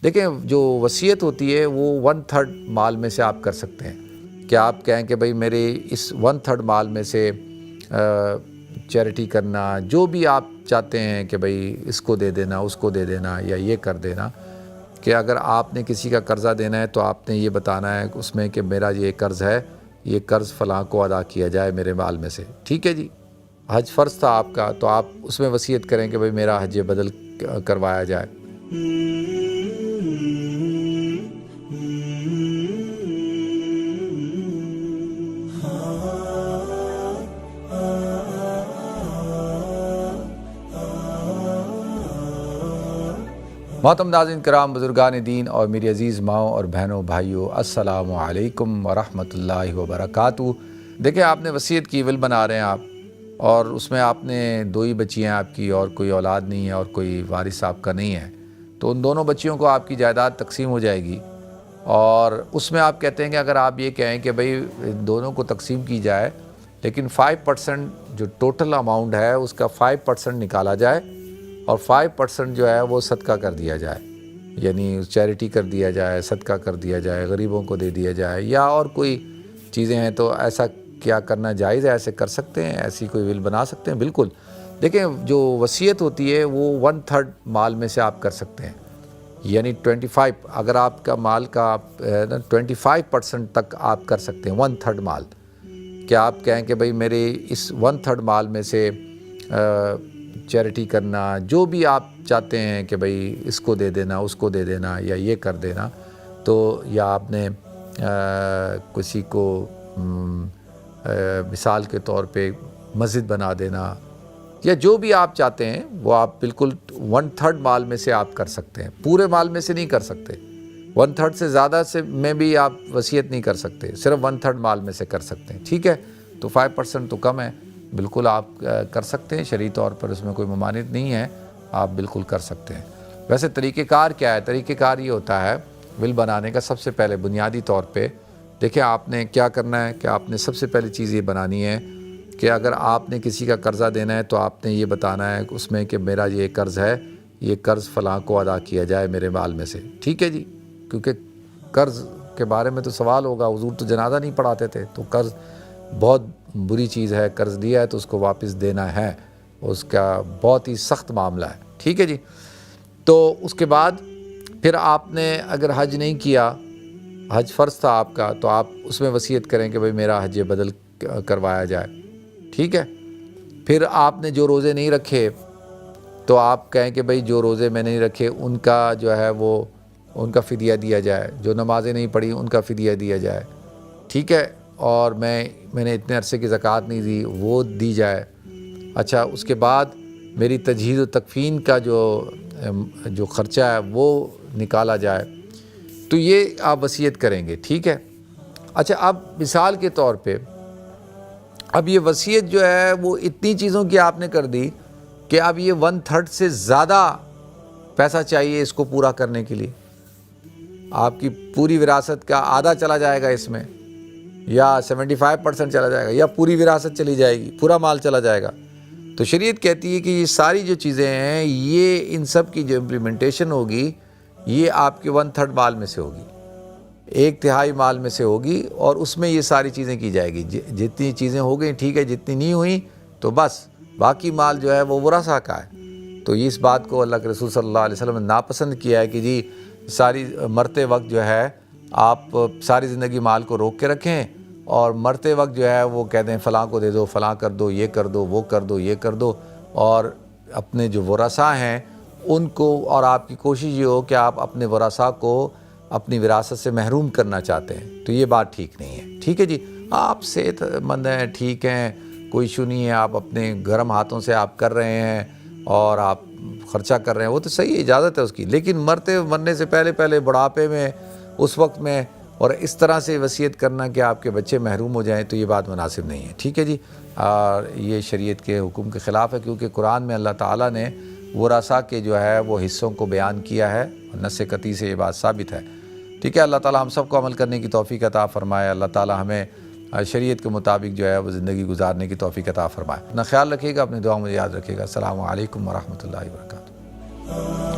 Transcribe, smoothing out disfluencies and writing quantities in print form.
دیکھیں جو وصیت ہوتی ہے وہ 1/3 مال میں سے آپ کر سکتے ہیں کہ آپ کہیں کہ بھئی میرے اس 1/3 مال میں سے چیریٹی کرنا، جو بھی آپ چاہتے ہیں کہ بھئی اس کو دے دینا، اس کو دے دینا یا یہ کر دینا، کہ اگر آپ نے کسی کا قرضہ دینا ہے تو آپ نے یہ بتانا ہے اس میں کہ میرا یہ قرض ہے، یہ قرض فلاں کو ادا کیا جائے میرے مال میں سے، ٹھیک ہے جی۔ حج فرض تھا آپ کا تو آپ اس میں وصیت کریں کہ بھئی میرا حج بدل کروایا جائے۔ محترم ناظرین کرام، بزرگان دین اور میری عزیز ماؤں اور بہنوں بھائیوں، السلام علیکم ورحمۃ اللہ وبرکاتہ۔ دیکھیں آپ نے وصیت کی، ول بنا رہے ہیں آپ، اور اس میں آپ نے 2 ہی بچی ہیں آپ کی، اور کوئی اولاد نہیں ہے اور کوئی وارث آپ کا نہیں ہے، تو ان دونوں بچیوں کو آپ کی جائیداد تقسیم ہو جائے گی، اور اس میں آپ کہتے ہیں کہ اگر آپ یہ کہیں کہ بھئی دونوں کو تقسیم کی جائے لیکن 5% جو ٹوٹل اماؤنٹ ہے اس کا 5% نکالا جائے اور 5% جو ہے وہ صدقہ کر دیا جائے، یعنی چیریٹی کر دیا جائے، صدقہ کر دیا جائے، غریبوں کو دے دیا جائے، یا اور کوئی چیزیں ہیں تو ایسا کیا کرنا جائز ہے؟ ایسے کر سکتے ہیں، ایسی کوئی ول بنا سکتے ہیں، بالکل۔ دیکھیں جو وصیت ہوتی ہے وہ 1/3 مال میں سے آپ کر سکتے ہیں، یعنی 25، اگر آپ کا مال کا 25% تک آپ کر سکتے ہیں، 1/3 مال، کہ آپ کہیں کہ بھئی میرے اس 1/3 مال میں سے چیریٹی کرنا، جو بھی آپ چاہتے ہیں کہ بھئی اس کو دے دینا، اس کو دے دینا یا یہ کر دینا، تو یا آپ نے کسی کو مثال کے طور پہ مسجد بنا دینا، یا جو بھی آپ چاہتے ہیں وہ آپ بالکل 1/3 مال میں سے آپ کر سکتے ہیں، پورے مال میں سے نہیں کر سکتے، 1/3 سے زیادہ سے میں بھی آپ وصیت نہیں کر سکتے، صرف 1/3 مال میں سے کر سکتے ہیں، ٹھیک ہے؟ تو 5% تو کم ہے، بالکل آپ کر سکتے ہیں، شرعی طور پر اس میں کوئی ممانعت نہیں ہے، آپ بالکل کر سکتے ہیں۔ ویسے طریقہ کار کیا ہے؟ طریقہ کار یہ ہوتا ہے ول بنانے کا، سب سے پہلے بنیادی طور پہ دیکھیں آپ نے کیا کرنا ہے کہ آپ نے سب سے پہلی چیز یہ بنانی ہے کہ اگر آپ نے کسی کا قرضہ دینا ہے تو آپ نے یہ بتانا ہے اس میں کہ میرا یہ قرض ہے، یہ قرض فلاں کو ادا کیا جائے میرے مال میں سے، ٹھیک ہے جی؟ کیونکہ قرض کے بارے میں تو سوال ہوگا، حضور تو جنازہ نہیں پڑھاتے تھے، تو قرض بہت بری چیز ہے، قرض دیا ہے تو اس کو واپس دینا ہے، اس کا بہت ہی سخت معاملہ ہے، ٹھیک ہے جی؟ تو اس کے بعد پھر آپ نے اگر حج نہیں کیا، حج فرض تھا آپ کا، تو آپ اس میں وصیت کریں کہ بھئی میرا حج بدل کروایا جائے، ٹھیک ہے؟ پھر آپ نے جو روزے نہیں رکھے تو آپ کہیں کہ بھئی جو روزے میں نہیں رکھے ان کا جو ہے وہ ان کا فدیہ دیا جائے، جو نمازیں نہیں پڑھی ان کا فدیہ دیا جائے، ٹھیک ہے؟ اور میں نے اتنے عرصے کی زکوٰۃ نہیں دی، وہ دی جائے۔ اچھا، اس کے بعد میری تجہیز و تکفین کا جو خرچہ ہے وہ نکالا جائے، تو یہ آپ وصیت کریں گے، ٹھیک ہے؟ اچھا، اب مثال کے طور پہ اب یہ وصیت جو ہے وہ اتنی چیزوں کی آپ نے کر دی کہ اب یہ 1/3 سے زیادہ پیسہ چاہیے اس کو پورا کرنے کے لیے، آپ کی پوری وراثت کا آدھا چلا جائے گا اس میں، یا 75% چلا جائے گا، یا پوری وراثت چلی جائے گی، پورا مال چلا جائے گا۔ تو شریعت کہتی ہے کہ یہ ساری جو چیزیں ہیں، یہ ان سب کی جو امپلیمنٹیشن ہوگی یہ آپ کے 1/3 مال میں سے ہوگی، 1/3 مال میں سے ہوگی، اور اس میں یہ ساری چیزیں کی جائے گی۔ جتنی چیزیں ہو گئیں ٹھیک ہے، جتنی نہیں ہوئیں تو بس باقی مال جو ہے وہ ورثہ کا ہے۔ تو اس بات کو اللہ کے رسول صلی اللہ علیہ وسلم نے ناپسند کیا ہے کہ جی ساری مرتے وقت جو ہے آپ ساری زندگی مال کو روک کے رکھیں، اور مرتے وقت جو ہے وہ کہتے ہیں فلاں کو دے دو، فلاں کر دو، یہ کر دو، وہ کر دو، یہ کر دو، اور اپنے جو ورثاء ہیں ان کو، اور آپ کی کوشش یہ ہو کہ آپ اپنے ورثاء کو اپنی وراثت سے محروم کرنا چاہتے ہیں، تو یہ بات ٹھیک نہیں ہے، ٹھیک ہے جی؟ آپ صحت مند ہیں، ٹھیک ہیں، کوئی ایشو نہیں ہے، آپ اپنے گرم ہاتھوں سے آپ کر رہے ہیں اور آپ خرچہ کر رہے ہیں، وہ تو صحیح ہے، اجازت ہے اس کی، لیکن مرنے سے پہلے بڑھاپے میں اس وقت میں اور اس طرح سے وصیت کرنا کہ آپ کے بچے محروم ہو جائیں، تو یہ بات مناسب نہیں ہے، ٹھیک ہے جی؟ اور یہ شریعت کے حکم کے خلاف ہے، کیونکہ قرآن میں اللہ تعالیٰ نے ورثاء کے جو ہے وہ حصوں کو بیان کیا ہے، اور نص قطعی سے یہ بات ثابت ہے، ٹھیک ہے؟ اللہ تعالیٰ ہم سب کو عمل کرنے کی توفیق عطا فرمائے، اللہ تعالیٰ ہمیں شریعت کے مطابق جو ہے وہ زندگی گزارنے کی توفیق عطا فرمائے۔ اپنا خیال رکھیے گا، اپنی دعاؤں میں یاد رکھیے گا۔ السلام علیکم ورحمۃ اللہ وبرکاتہ۔